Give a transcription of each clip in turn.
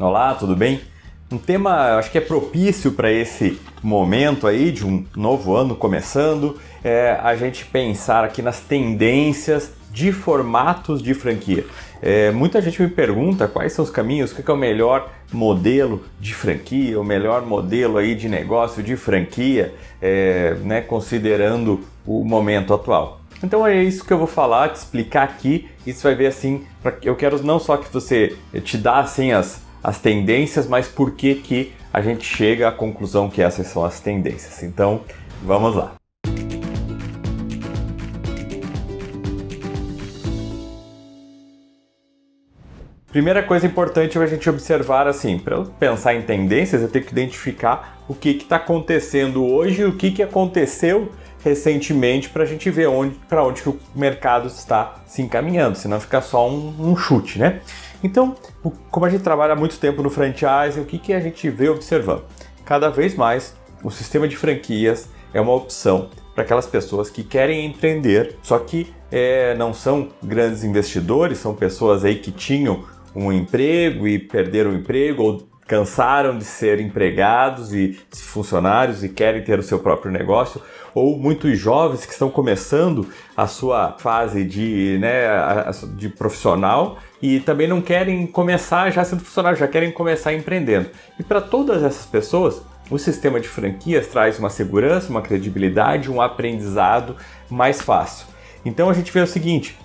Olá, tudo bem? Um tema, acho que é propício para esse momento aí de um novo ano começando, é a gente pensar aqui nas tendências de formatos de franquia. Muita gente me pergunta quais são os caminhos, o que é o melhor modelo de franquia, o melhor modelo aí de negócio de franquia, considerando o momento atual. Então é isso que eu vou falar, te explicar aqui, e você vai ver assim, eu quero não só que você te dá assim as tendências, mas por que a gente chega à conclusão que essas são as tendências. Então, vamos lá. Primeira coisa importante é a gente observar assim, para eu pensar em tendências, eu tenho que identificar o que está acontecendo hoje e o que aconteceu recentemente para a gente ver para onde que o mercado está se encaminhando, senão fica só um chute, né? Então, como a gente trabalha há muito tempo no franchising, o que a gente vê observando? Cada vez mais, o sistema de franquias é uma opção para aquelas pessoas que querem empreender, só que não são grandes investidores, são pessoas aí que tinham um emprego e perderam o emprego ou cansaram de ser empregados e funcionários e querem ter o seu próprio negócio, ou muitos jovens que estão começando a sua fase de profissional e também não querem começar já sendo funcionário, já querem começar empreendendo. E para todas essas pessoas, o sistema de franquias traz uma segurança, uma credibilidade, um aprendizado mais fácil. Então a gente vê o seguinte,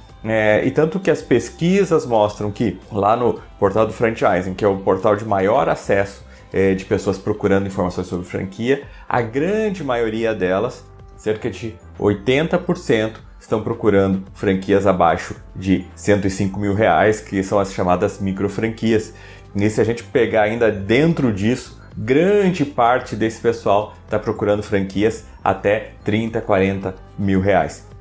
e tanto que as pesquisas mostram que lá no portal do franchising, que é o portal de maior acesso de pessoas procurando informações sobre franquia, a grande maioria delas, cerca de 80%, estão procurando franquias abaixo de R$105 mil, que são as chamadas micro franquias. E se a gente pegar ainda dentro disso, grande parte desse pessoal está procurando franquias até R$30, R$40 mil.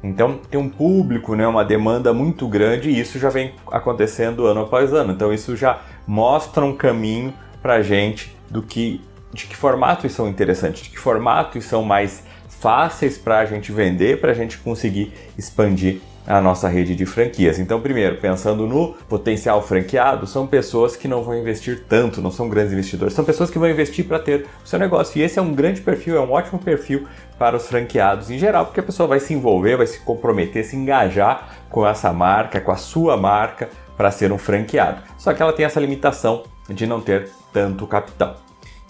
Então tem um público, uma demanda muito grande, e isso já vem acontecendo ano após ano. Então isso já mostra um caminho para a gente de que formatos são interessantes, de que formatos são mais fáceis para a gente vender, para a gente conseguir expandir a nossa rede de franquias. Então, primeiro, pensando no potencial franqueado, são pessoas que não vão investir tanto, não são grandes investidores, são pessoas que vão investir para ter o seu negócio. E esse é um grande perfil, é um ótimo perfil para os franqueados em geral, porque a pessoa vai se envolver, vai se comprometer, se engajar com essa marca, com a sua marca, para ser um franqueado. Só que ela tem essa limitação de não ter tanto capital.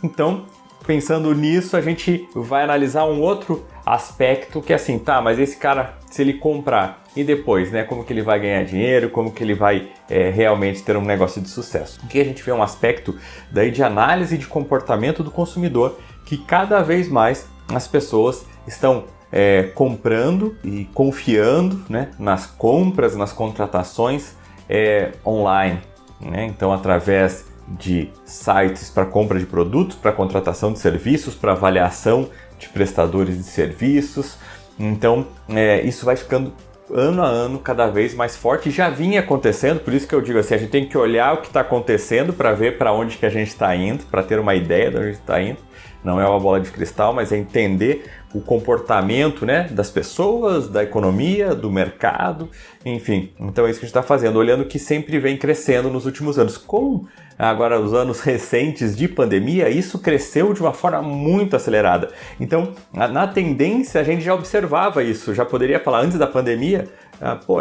Então, pensando nisso, a gente vai analisar um outro aspecto que é assim, mas esse cara, se ele comprar e depois, como que ele vai ganhar dinheiro, como que ele vai realmente ter um negócio de sucesso. Aqui a gente vê um aspecto daí de análise de comportamento do consumidor, que cada vez mais as pessoas estão comprando e confiando nas compras, nas contratações online, Então, através de sites para compra de produtos, para contratação de serviços, para avaliação de prestadores de serviços. Então, isso vai ficando ano a ano cada vez mais forte, já vinha acontecendo, por isso que eu digo assim, a gente tem que olhar o que está acontecendo para ver para onde que a gente está indo, para ter uma ideia de onde a gente está indo. Não é uma bola de cristal, mas é entender o comportamento das pessoas, da economia, do mercado, enfim. Então é isso que a gente está fazendo, olhando o que sempre vem crescendo nos últimos anos. Com agora os anos recentes de pandemia, isso cresceu de uma forma muito acelerada. Então, na tendência, a gente já observava isso, já poderia falar antes da pandemia,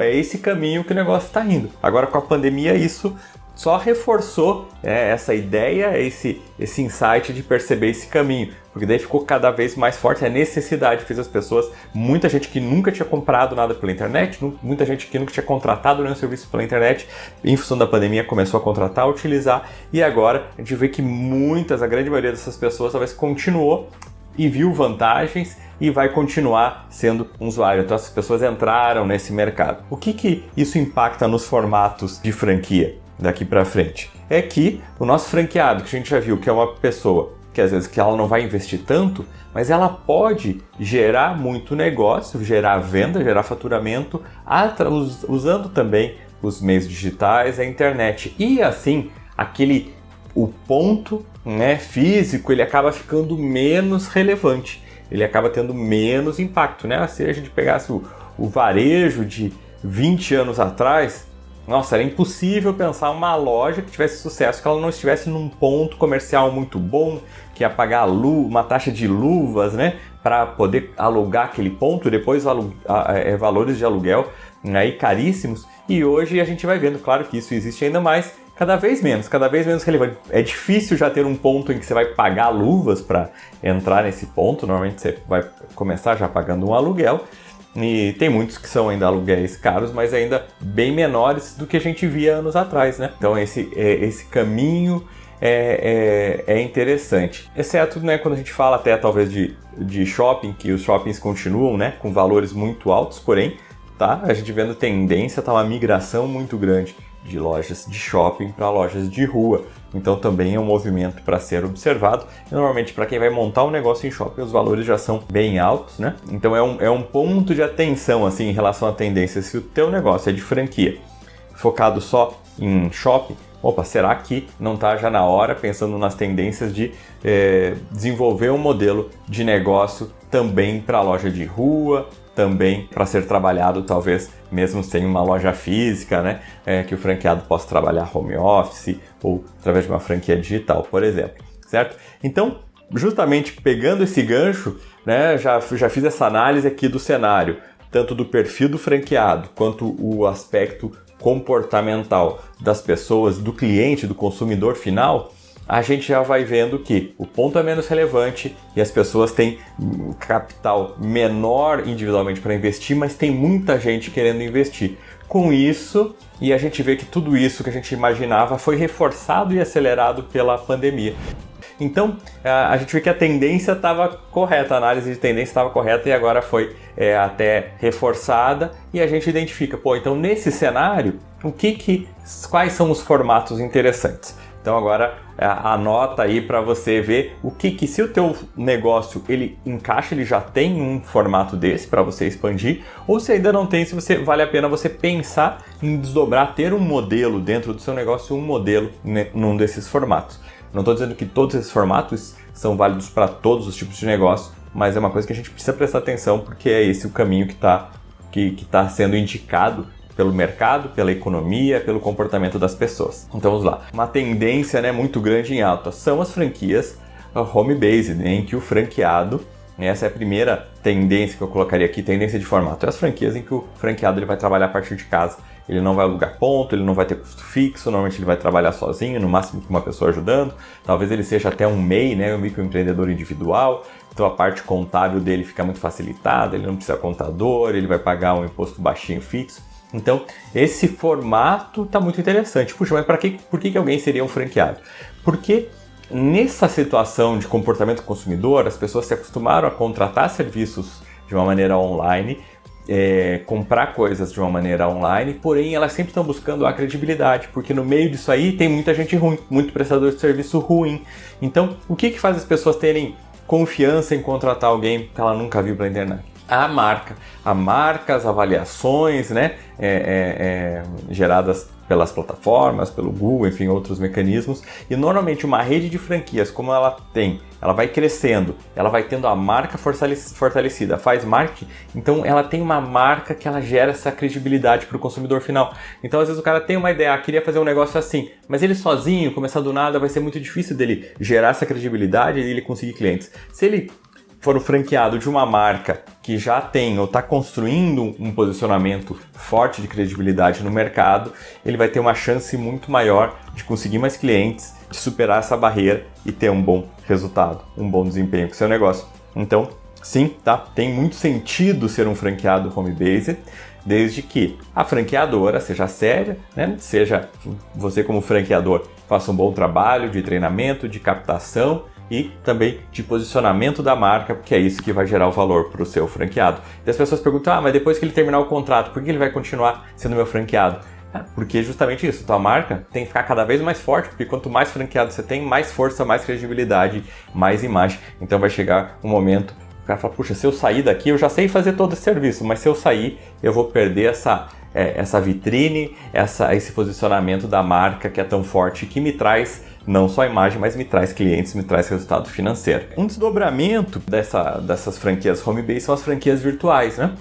é esse caminho que o negócio está indo. Agora, com a pandemia, isso só reforçou essa ideia, esse insight de perceber esse caminho, porque daí ficou cada vez mais forte a necessidade, fez as pessoas, muita gente que nunca tinha comprado nada pela internet, muita gente que nunca tinha contratado nenhum serviço pela internet, em função da pandemia começou a contratar, a utilizar, e agora a gente vê que a grande maioria dessas pessoas talvez continuou e viu vantagens e vai continuar sendo um usuário. Então essas pessoas entraram nesse mercado. O que isso impacta nos formatos de franquia daqui para frente? É que o nosso franqueado, que a gente já viu que é uma pessoa que às vezes que ela não vai investir tanto, mas ela pode gerar muito negócio, gerar venda, gerar faturamento, usando também os meios digitais, a internet. E assim, o ponto físico, ele acaba ficando menos relevante, ele acaba tendo menos impacto, Se a gente pegasse o varejo de 20 anos atrás, Nossa, era impossível pensar uma loja que tivesse sucesso, que ela não estivesse num ponto comercial muito bom, que ia pagar uma taxa de luvas, né, para poder alugar aquele ponto, depois valores de aluguel aí caríssimos. E hoje a gente vai vendo, claro que isso existe ainda mais, cada vez menos relevante. É difícil já ter um ponto em que você vai pagar luvas para entrar nesse ponto, normalmente você vai começar já pagando um aluguel. E tem muitos que são ainda aluguéis caros, mas ainda bem menores do que a gente via anos atrás, né? Então esse caminho é interessante. Exceto, né, quando a gente fala até talvez de shopping, que os shoppings continuam, né, com valores muito altos, porém, tá, a gente vendo tendência, tá uma migração muito grande de lojas de shopping para lojas de rua. Então também é um movimento para ser observado. E, normalmente para quem vai montar um negócio em shopping, os valores já são bem altos, né? Então é um ponto de atenção assim em relação à tendência. Se o teu negócio é de franquia, focado só em shopping, opa, será que não está já na hora, pensando nas tendências, de desenvolver um modelo de negócio também para loja de rua, também para ser trabalhado talvez mesmo sem uma loja física, né? Que o franqueado possa trabalhar home office ou através de uma franquia digital, por exemplo, certo? Então, justamente pegando esse gancho, né, já fiz essa análise aqui do cenário, tanto do perfil do franqueado quanto o aspecto comportamental das pessoas, do cliente, do consumidor final. A gente já vai vendo que o ponto é menos relevante e as pessoas têm capital menor individualmente para investir, mas tem muita gente querendo investir. Com isso, e a gente vê que tudo isso que a gente imaginava foi reforçado e acelerado pela pandemia. Então, a gente vê que a tendência estava correta, a análise de tendência estava correta e agora foi até reforçada, e a gente identifica, então nesse cenário, quais são os formatos interessantes? Então agora anota aí para você ver se o teu negócio ele encaixa, ele já tem um formato desse para você expandir, ou se ainda não tem, se vale a pena você pensar em desdobrar, ter um modelo dentro do seu negócio, um modelo num desses formatos. Não estou dizendo que todos esses formatos são válidos para todos os tipos de negócio, mas é uma coisa que a gente precisa prestar atenção, porque é esse o caminho que tá sendo indicado pelo mercado, pela economia, pelo comportamento das pessoas. Então vamos lá. Uma tendência, né, muito grande em alta são as franquias home-based, né, em que o franqueado, essa é a primeira tendência que eu colocaria aqui, tendência de formato, é as franquias em que o franqueado ele vai trabalhar a partir de casa. Ele não vai alugar ponto, ele não vai ter custo fixo, normalmente ele vai trabalhar sozinho, no máximo com uma pessoa ajudando. Talvez ele seja até um MEI, né, um microempreendedor individual, então a parte contábil dele fica muito facilitada, ele não precisa contador, ele vai pagar um imposto baixinho fixo. Então, esse formato está muito interessante. Puxa, mas por que alguém seria um franqueado? Porque nessa situação de comportamento consumidor, as pessoas se acostumaram a contratar serviços de uma maneira online, comprar coisas de uma maneira online, porém elas sempre estão buscando a credibilidade, porque no meio disso aí tem muita gente ruim, muito prestador de serviço ruim. Então, o que faz as pessoas terem confiança em contratar alguém que ela nunca viu pela internet? A marca, as avaliações, né, geradas pelas plataformas, pelo Google, enfim, outros mecanismos. E normalmente uma rede de franquias, como ela vai crescendo, ela vai tendo a marca fortalecida, faz marketing, então ela tem uma marca que ela gera essa credibilidade para o consumidor final. Então às vezes o cara tem uma ideia, queria fazer um negócio assim, mas ele sozinho, começar do nada, vai ser muito difícil dele gerar essa credibilidade e ele conseguir clientes. Se ele for o franqueado de uma marca que já tem ou está construindo um posicionamento forte de credibilidade no mercado, ele vai ter uma chance muito maior de conseguir mais clientes, de superar essa barreira e ter um bom resultado, um bom desempenho com o seu negócio. Então, sim, tá? Tem muito sentido ser um franqueado home-based, desde que a franqueadora seja séria, né? Seja você como franqueador faça um bom trabalho de treinamento, de captação e também de posicionamento da marca, porque é isso que vai gerar o valor para o seu franqueado. E as pessoas perguntam, mas depois que ele terminar o contrato, por que ele vai continuar sendo meu franqueado? Porque justamente isso, tua marca tem que ficar cada vez mais forte, porque quanto mais franqueado você tem, mais força, mais credibilidade, mais imagem. Então vai chegar um momento, o cara fala, puxa, se eu sair daqui, eu já sei fazer todo esse serviço, mas se eu sair, eu vou perder essa vitrine, esse posicionamento da marca que é tão forte, que me traz não só a imagem, mas me traz clientes, me traz resultado financeiro. Um desdobramento dessas franquias home-based são as franquias virtuais, né?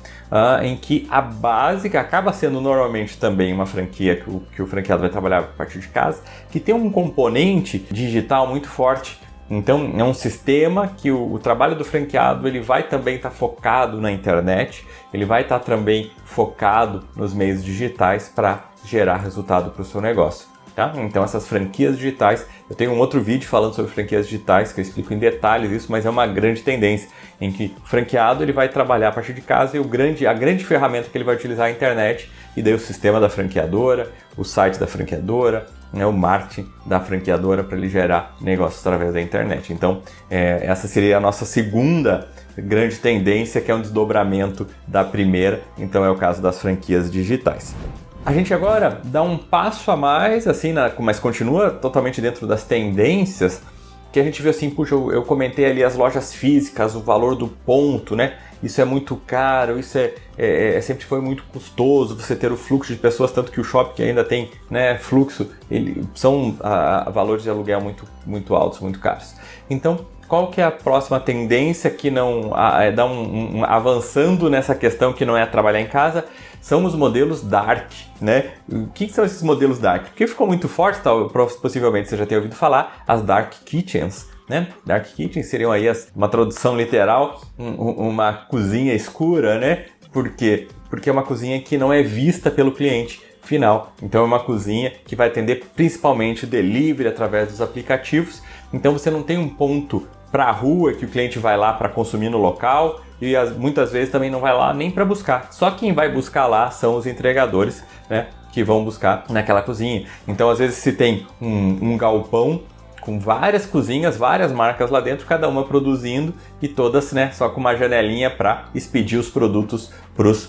Em que a básica acaba sendo normalmente também uma franquia que o franqueado vai trabalhar a partir de casa, que tem um componente digital muito forte. Então é um sistema que o trabalho do franqueado ele vai também estar focado na internet, ele vai estar também focado nos meios digitais para gerar resultado para o seu negócio. Tá? Então essas franquias digitais, eu tenho um outro vídeo falando sobre franquias digitais que eu explico em detalhes isso, mas é uma grande tendência em que o franqueado ele vai trabalhar a partir de casa e a grande ferramenta que ele vai utilizar é a internet, e daí o sistema da franqueadora, o site da franqueadora, né, o marketing da franqueadora para ele gerar negócios através da internet. Então essa seria a nossa segunda grande tendência, que é um desdobramento da primeira, então é o caso das franquias digitais. A gente agora dá um passo a mais, assim, mas continua totalmente dentro das tendências, que a gente viu assim, puxa, eu comentei ali as lojas físicas, o valor do ponto, né? Isso é muito caro, isso sempre foi muito custoso, você ter o fluxo de pessoas, tanto que o shopping ainda tem, né, fluxo, são valores de aluguel muito, muito altos, muito caros. Então, qual que é a próxima tendência que não avançando nessa questão que não é trabalhar em casa? São os modelos dark, né? O que são esses modelos dark? Porque ficou muito forte, possivelmente você já tenha ouvido falar, as dark kitchens, né? Dark kitchens seriam aí uma tradução literal, uma cozinha escura, né? Por quê? Porque é uma cozinha que não é vista pelo cliente final. Então é uma cozinha que vai atender principalmente delivery através dos aplicativos. Então você não tem um ponto para a rua que o cliente vai lá para consumir no local e muitas vezes também não vai lá nem para buscar. Só quem vai buscar lá são os entregadores, né, que vão buscar naquela cozinha. Então às vezes se tem um galpão com várias cozinhas, várias marcas lá dentro, cada uma produzindo e todas, né, só com uma janelinha para expedir os produtos para os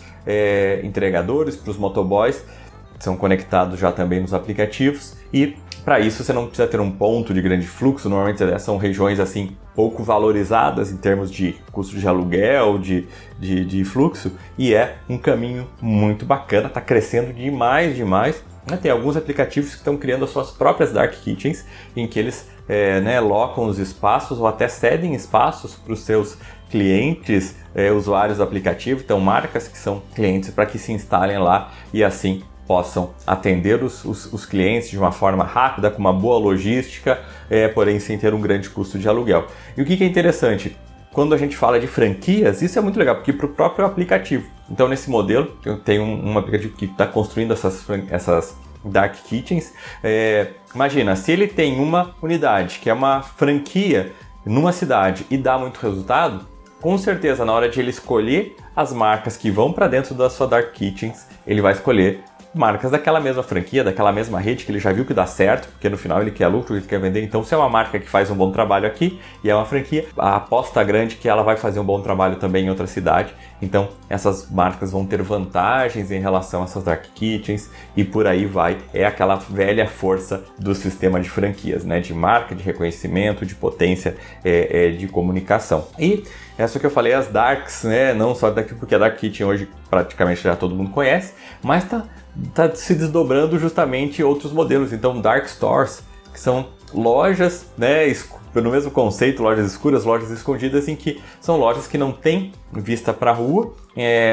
entregadores, para os motoboys, são conectados já também nos aplicativos, e para isso você não precisa ter um ponto de grande fluxo. Normalmente são regiões assim pouco valorizadas em termos de custo de aluguel, de fluxo, e é um caminho muito bacana, está crescendo demais. Tem alguns aplicativos que estão criando as suas próprias dark kitchens, em que eles locam os espaços ou até cedem espaços para os seus clientes, usuários do aplicativo, então marcas que são clientes para que se instalem lá e assim possam atender os clientes de uma forma rápida, com uma boa logística, porém sem ter um grande custo de aluguel. E o que é interessante? Quando a gente fala de franquias, isso é muito legal, porque para o próprio aplicativo. Então, nesse modelo, eu tenho um aplicativo que está construindo essas dark kitchens. Imagina, se ele tem uma unidade, que é uma franquia numa cidade e dá muito resultado, com certeza, na hora de ele escolher as marcas que vão para dentro da sua dark kitchens, ele vai escolher marcas daquela mesma franquia, daquela mesma rede que ele já viu que dá certo, porque no final ele quer lucro, ele quer vender. Então, se é uma marca que faz um bom trabalho aqui e é uma franquia, a aposta grande é que ela vai fazer um bom trabalho também em outra cidade. Então, essas marcas vão ter vantagens em relação a essas dark kitchens e por aí vai. É aquela velha força do sistema de franquias, né? De marca, de reconhecimento, de potência, de comunicação. E essa que eu falei, as darks, né? Não só daqui, porque a dark kitchen hoje praticamente já todo mundo conhece, mas tá se desdobrando justamente outros modelos. Então, dark stores, que são lojas, né, no mesmo conceito, lojas escuras, lojas escondidas, em que são lojas que não têm vista para a rua,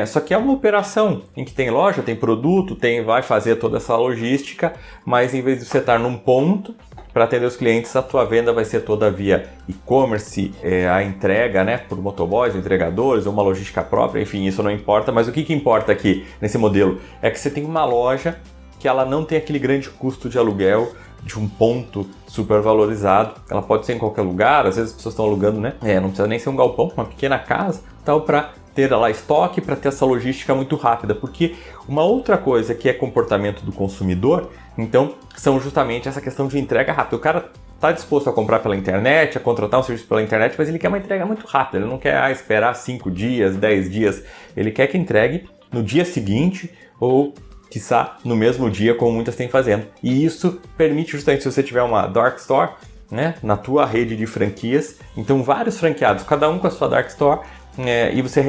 só que é uma operação em que tem loja, tem produto, vai fazer toda essa logística, mas em vez de você estar num ponto para atender os clientes, a tua venda vai ser toda via e-commerce, a entrega, né, por motoboys, entregadores, ou uma logística própria, enfim, isso não importa, mas o que importa aqui nesse modelo é que você tem uma loja que ela não tem aquele grande custo de aluguel de um ponto super valorizado. Ela pode ser em qualquer lugar, às vezes as pessoas estão alugando, né? Não precisa nem ser um galpão, uma pequena casa, tal, para ter lá estoque, para ter essa logística muito rápida. Porque uma outra coisa que é comportamento do consumidor, então, são justamente essa questão de entrega rápida. O cara está disposto a comprar pela internet, a contratar um serviço pela internet, mas ele quer uma entrega muito rápida. Ele não quer esperar 5 dias, 10 dias. Ele quer que entregue no dia seguinte ou quiçá no mesmo dia, como muitas têm fazendo. E isso permite justamente, se você tiver uma dark store, né, na tua rede de franquias, então vários franqueados, cada um com a sua dark store, e você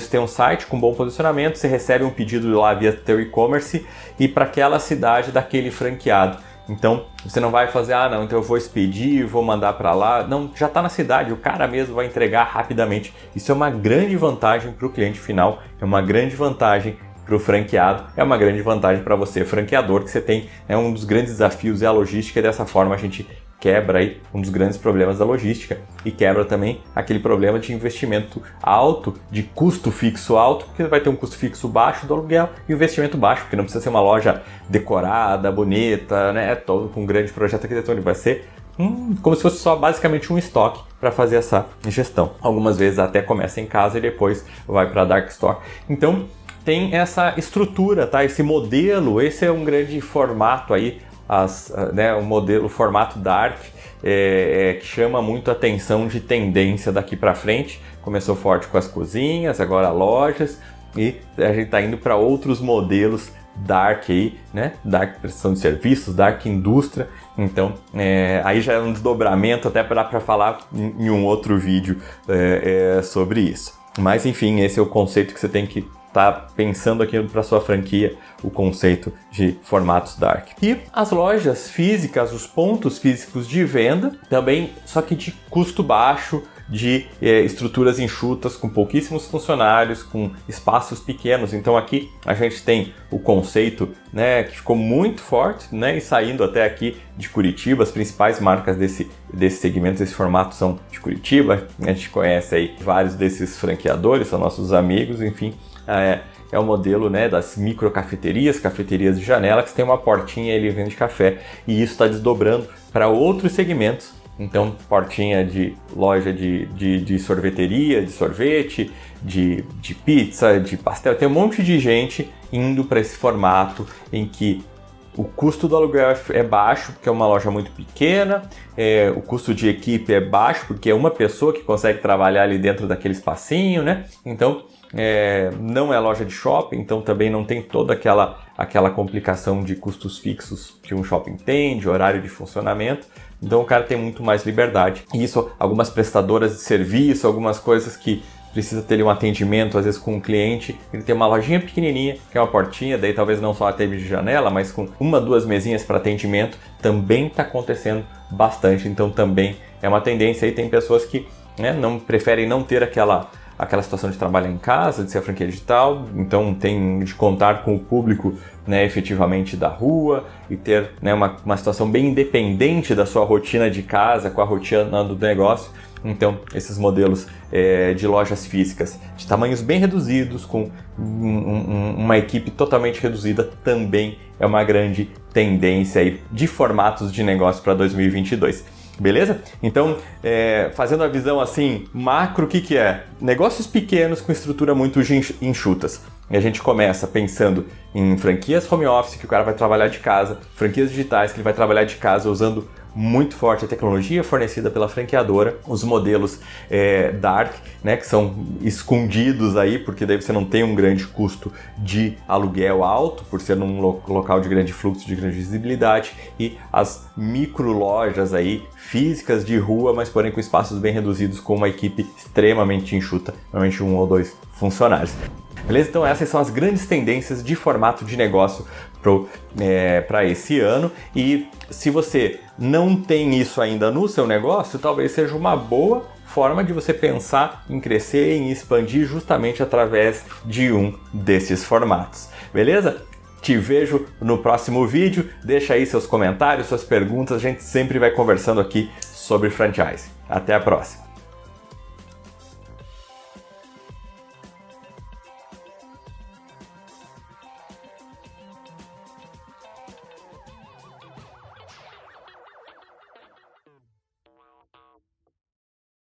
tem um site com bom posicionamento, você recebe um pedido lá via teu e-commerce e para aquela cidade daquele franqueado. Então, você não vai fazer, não, então eu vou expedir, vou mandar para lá. Não, já está na cidade, o cara mesmo vai entregar rapidamente. Isso é uma grande vantagem para o cliente final, é uma grande vantagem para o franqueado, é uma grande vantagem para você, franqueador, que você tem, um dos grandes desafios é a logística, e dessa forma a gente quebra aí um dos grandes problemas da logística e quebra também aquele problema de investimento alto, de custo fixo alto, porque vai ter um custo fixo baixo do aluguel e investimento baixo, porque não precisa ser uma loja decorada, bonita, né, todo com um grande projeto arquitetônico, vai ser como se fosse só basicamente um estoque para fazer essa gestão. Algumas vezes até começa em casa e depois vai para dark store. Então tem essa estrutura, tá? Esse modelo, esse é um grande formato aí, o formato dark, que chama muito a atenção de tendência daqui para frente. Começou forte com as cozinhas, agora lojas, e a gente está indo para outros modelos dark aí, né? Dark prestação de serviços, dark indústria. Então, aí já é um desdobramento até para falar em um outro vídeo sobre isso. Mas enfim, esse é o conceito que você tem que tá pensando aqui para sua franquia, o conceito de formatos dark. E as lojas físicas, os pontos físicos de venda, também, só que de custo baixo, de estruturas enxutas, com pouquíssimos funcionários, com espaços pequenos. Então aqui a gente tem o conceito, né, que ficou muito forte, né, e saindo até aqui de Curitiba. As principais marcas desse segmento, desse formato, são de Curitiba. A gente conhece aí vários desses franqueadores, são nossos amigos, enfim. É o modelo, né, das microcafeterias, cafeterias de janela, que tem uma portinha e ele vende café, e isso está desdobrando para outros segmentos. Então, portinha de loja de sorveteria, de sorvete, de pizza, de pastel. Tem um monte de gente indo para esse formato em que o custo do aluguel é baixo, porque é uma loja muito pequena, o custo de equipe é baixo, porque é uma pessoa que consegue trabalhar ali dentro daquele espacinho, né? Então, não é loja de shopping, então também não tem toda aquela complicação de custos fixos que um shopping tem, de horário de funcionamento. Então o cara tem muito mais liberdade. E isso, algumas prestadoras de serviço, algumas coisas que precisa ter um atendimento, às vezes com um cliente, ele tem uma lojinha pequenininha, que é uma portinha, daí talvez não só a teve de janela, mas com 1, 2 mesinhas para atendimento, também está acontecendo bastante. Então também é uma tendência aí, tem pessoas que, né, preferem não ter aquela situação de trabalhar em casa, de ser a franquia digital, então tem de contar com o público, né, efetivamente da rua, e ter, né, uma situação bem independente da sua rotina de casa, com a rotina do negócio. Então, esses modelos de lojas físicas de tamanhos bem reduzidos, com uma equipe totalmente reduzida, também é uma grande tendência aí de formatos de negócio para 2022. Beleza? Então, fazendo a visão assim, macro, o que é? Negócios pequenos com estrutura muito enxutas. E a gente começa pensando em franquias home office, que o cara vai trabalhar de casa, franquias digitais, que ele vai trabalhar de casa usando muito forte a tecnologia fornecida pela franqueadora, os modelos dark, né, que são escondidos aí, porque daí você não tem um grande custo de aluguel alto, por ser num local de grande fluxo, de grande visibilidade, e as micro lojas aí, físicas de rua, mas porém com espaços bem reduzidos, com uma equipe extremamente enxuta, normalmente 1 ou 2 funcionários. Beleza? Então essas são as grandes tendências de formato de negócio para esse ano, e se você não tem isso ainda no seu negócio, talvez seja uma boa forma de você pensar em crescer, em expandir justamente através de um desses formatos. Beleza? Te vejo no próximo vídeo, deixa aí seus comentários, suas perguntas, a gente sempre vai conversando aqui sobre franchise. Até a próxima!